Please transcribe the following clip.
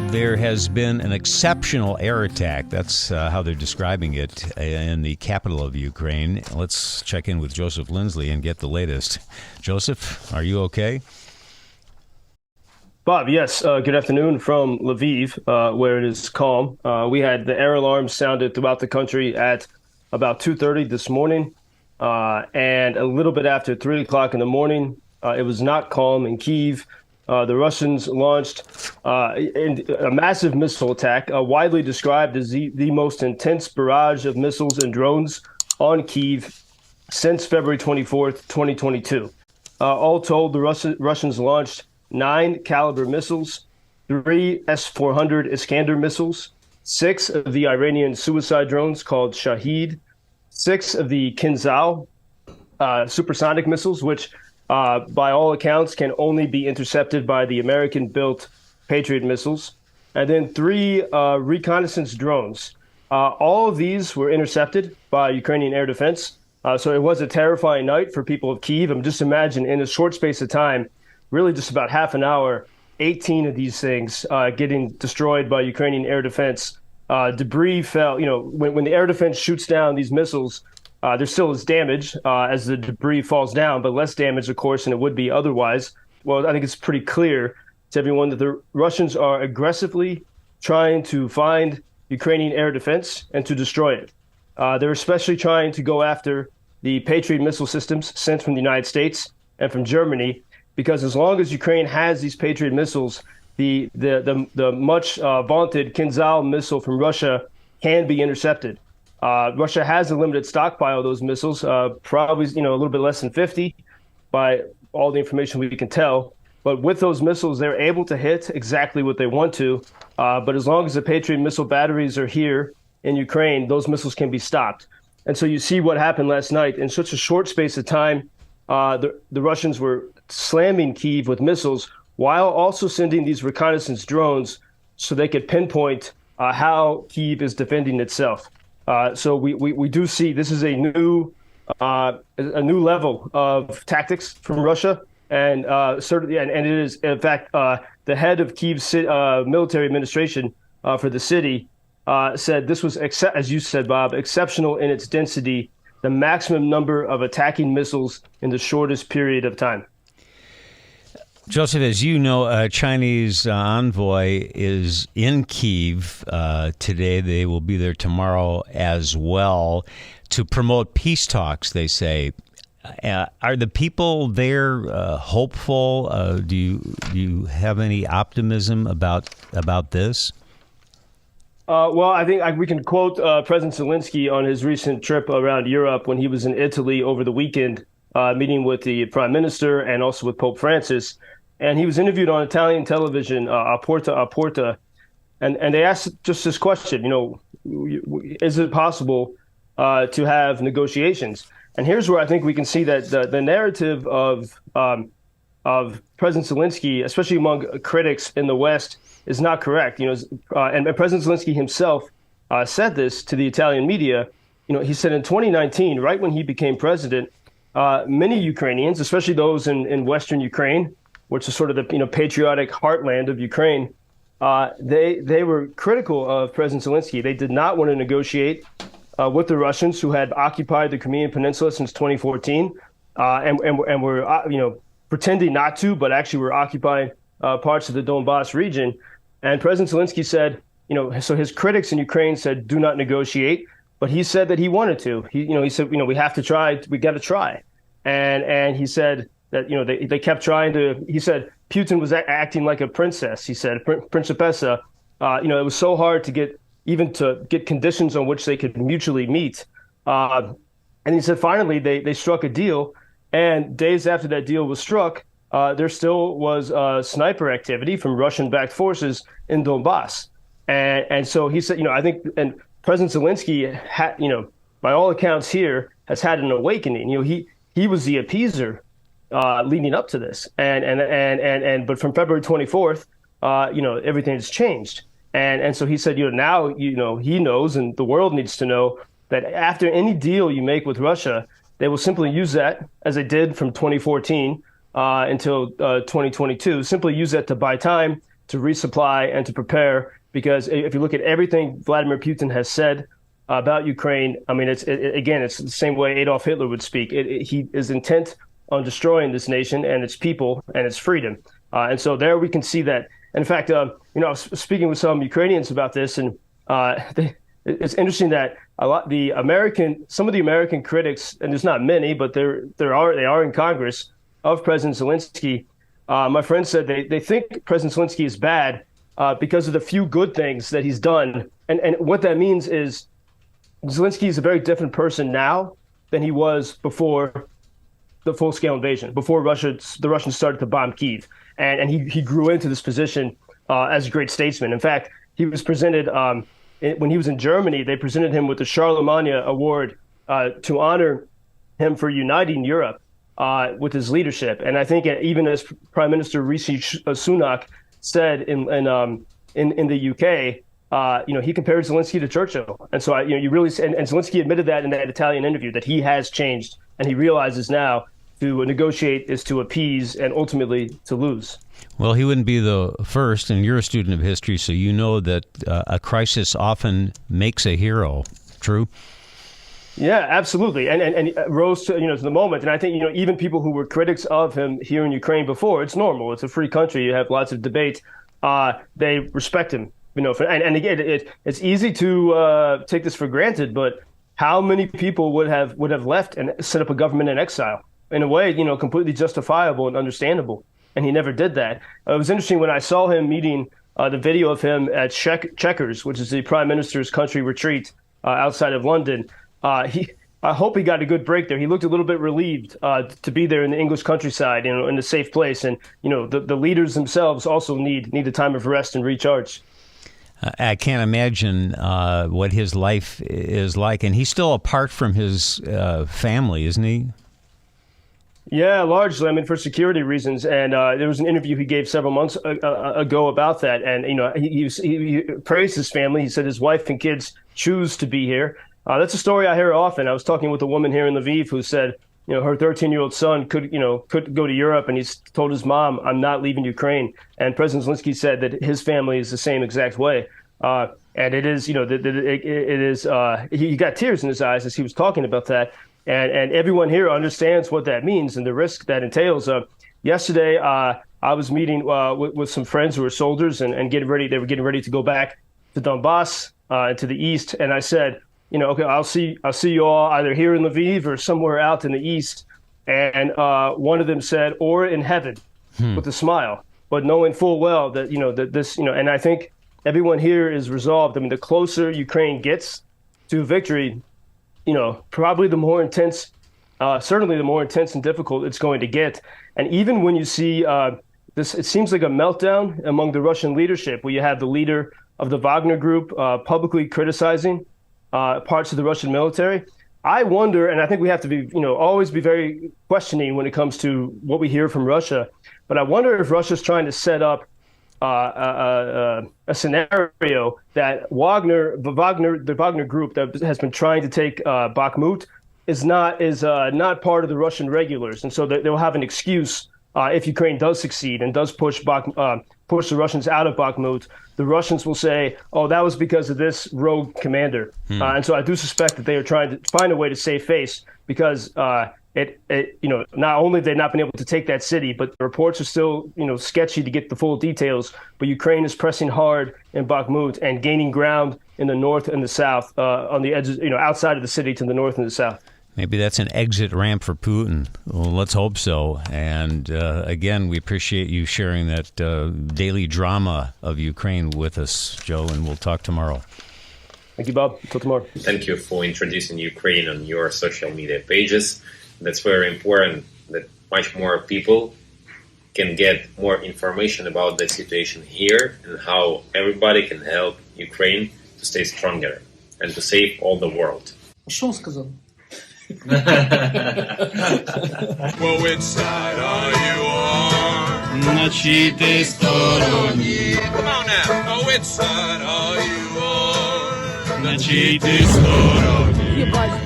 There has been an exceptional air attack. That's how they're describing it in the capital of Ukraine. Let's check in with Joseph Lindsley and get the latest. Joseph, are you okay? Bob, yes. Good afternoon from Lviv, where it is calm. We had the air alarms sounded throughout the country at about 2:30 this morning, and a little bit after 3 o'clock in the morning. It was not calm in Kyiv. The Russians launched a massive missile attack, widely described as the most intense barrage of missiles and drones on Kyiv since February 24th, 2022. All told, the Russians launched 9 caliber missiles, 3 S-400 Iskander missiles, 6 of the Iranian suicide drones called Shahed, 6 of the Kinzhal supersonic missiles, which by all accounts, can only be intercepted by the American-built Patriot missiles, and then 3 reconnaissance drones. All of these were intercepted by Ukrainian air defense, so it was a terrifying night for people of Kyiv. Just imagine, in a short space of time, really just about half an hour, 18 of these things getting destroyed by Ukrainian air defense. Debris fell. When the air defense shoots down these missiles, there still is damage as the debris falls down, but less damage, of course, than it would be otherwise. Well, I think it's pretty clear to everyone that the Russians are aggressively trying to find Ukrainian air defense and to destroy it. They're especially trying to go after the Patriot missile systems sent from the United States and from Germany, because as long as Ukraine has these Patriot missiles, the much vaunted Kinzhal missile from Russia can be intercepted. Russia has a limited stockpile of those missiles, probably a little bit less than 50 by all the information we can tell. But with those missiles, they're able to hit exactly what they want to. But as long as the Patriot missile batteries are here in Ukraine, those missiles can be stopped. And so you see what happened last night. In such a short space of time, the Russians were slamming Kyiv with missiles while also sending these reconnaissance drones so they could pinpoint how Kyiv is defending itself. So we do see this is a new level of tactics from Russia, and certainly, and it is in fact the head of Kyiv's military administration for the city said this was, as you said, Bob, exceptional in its density, the maximum number of attacking missiles in the shortest period of time. Joseph, as you know, a Chinese envoy is in Kyiv today. They will be there tomorrow as well to promote peace talks, they say. Are the people there hopeful? Do you have any optimism about this? Well, I think we can quote President Zelenskiy on his recent trip around Europe when he was in Italy over the weekend, meeting with the prime minister and also with Pope Francis. And he was interviewed on Italian television, a Porta, and they asked just this question, is it possible to have negotiations? And here's where I think we can see that the narrative of President Zelenskiy, especially among critics in the West, is not correct. And President Zelenskiy himself said this to the Italian media. He said in 2019, right when he became president, many Ukrainians, especially those in Western Ukraine, which is sort of the patriotic heartland of Ukraine, they were critical of President Zelenskiy. They did not want to negotiate with the Russians, who had occupied the Crimean Peninsula since 2014, and were pretending not to, but actually were occupying parts of the Donbass region. And President Zelenskiy said, so his critics in Ukraine said, do not negotiate, but he said that he wanted to. He said, we have to try. We got to try, and he said that they kept trying to. He said Putin was acting like a princess. He said Principessa. It was so hard to get conditions on which they could mutually meet. And he said finally they struck a deal, and days after that deal was struck, there still was sniper activity from Russian-backed forces in Donbass. And so he said, I think, and President Zelenskiy had, by all accounts here, has had an awakening. He was the appeaser leading up to this, but from February 24th, everything has changed, and so he said, now he knows, and the world needs to know that after any deal you make with Russia, they will simply use that as they did from 2014 until 2022. Simply use that to buy time, to resupply, and to prepare. Because if you look at everything Vladimir Putin has said about Ukraine, I mean, it's the same way Adolf Hitler would speak. He is intent on destroying this nation and its people and its freedom. And so there we can see that. And in fact, I was speaking with some Ukrainians about this, and it's interesting that some of the American critics, and there's not many, but they are in Congress, of President Zelensky. My friend said they think President Zelensky is bad because of the few good things that he's done. And what that means is Zelensky is a very different person now than he was before the full-scale invasion, before the Russians started to bomb Kyiv. And he grew into this position as a great statesman. In fact, he was presented, when he was in Germany, they presented him with the Charlemagne Award to honor him for uniting Europe with his leadership. And I think even as Prime Minister Rishi Sunak said in the UK, he compared Zelensky to Churchill. And so you really, and Zelensky admitted that in that Italian interview, that he has changed, and he realizes now to negotiate is to appease and ultimately to lose. Well, he wouldn't be the first, and you're a student of history, so you know that a crisis often makes a hero. True? Yeah, absolutely, and rose to the moment. And I think even people who were critics of him here in Ukraine before, it's normal. It's a free country. You have lots of debate. They respect him. And again, it's easy to take this for granted, but how many people would have left and set up a government in exile? In a way, completely justifiable and understandable. And he never did that. It was interesting when I saw him meeting the video of him at Chequers, which is the prime minister's country retreat outside of London. I hope he got a good break there. He looked a little bit relieved to be there in the English countryside, in a safe place. And, the leaders themselves also need a time of rest and recharge. I can't imagine what his life is like. And he's still apart from his family, isn't he? Yeah, largely. I mean, for security reasons. And there was an interview he gave several months ago about that. And, he praised his family. He said his wife and kids choose to be here. That's a story I hear often. I was talking with a woman here in Lviv who said, her 13-year-old son could go to Europe, and he's told his mom, "I'm not leaving Ukraine." And President Zelensky said that his family is the same exact way. And it is, he got tears in his eyes as he was talking about that. And everyone here understands what that means and the risk that entails. Yesterday, I was meeting with some friends who are soldiers and getting ready. They were getting ready to go back to Donbass, to the east. And I said, okay, I'll see you all either here in Lviv or somewhere out in the east. And one of them said, or in heaven, with a smile, but knowing full well that that this And I think everyone here is resolved. I mean, the closer Ukraine gets to victory, probably the more intense, certainly the more intense and difficult it's going to get. And even when you see this, it seems like a meltdown among the Russian leadership, where you have the leader of the Wagner group publicly criticizing parts of the Russian military. I wonder, and I think we have to be, always be very questioning when it comes to what we hear from Russia. But I wonder if Russia's trying to set up a scenario that the Wagner group that has been trying to take Bakhmut is not part of the Russian regulars, and so they'll have an excuse if Ukraine does succeed and does push the Russians out of Bakhmut. The Russians will say, "Oh, that was because of this rogue commander," and so I do suspect that they are trying to find a way to save face, because not only have they not been able to take that city, but the reports are still, sketchy to get the full details. But Ukraine is pressing hard in Bakhmut and gaining ground in the north and the south, on the edges, outside of the city to the north and the south. Maybe that's an exit ramp for Putin. Well, let's hope so. And again, we appreciate you sharing that daily drama of Ukraine with us, Joe, and we'll talk tomorrow. Thank you, Bob. Until tomorrow. Thank you for introducing Ukraine on your social media pages. That's very important, that much more people can get more information about the situation here and how everybody can help Ukraine to stay stronger and to save all the world. Что он сказал? Well, which side are you on? На чьей ты стороне? Come on now. Oh, which side are you on? На чьей ты стороне?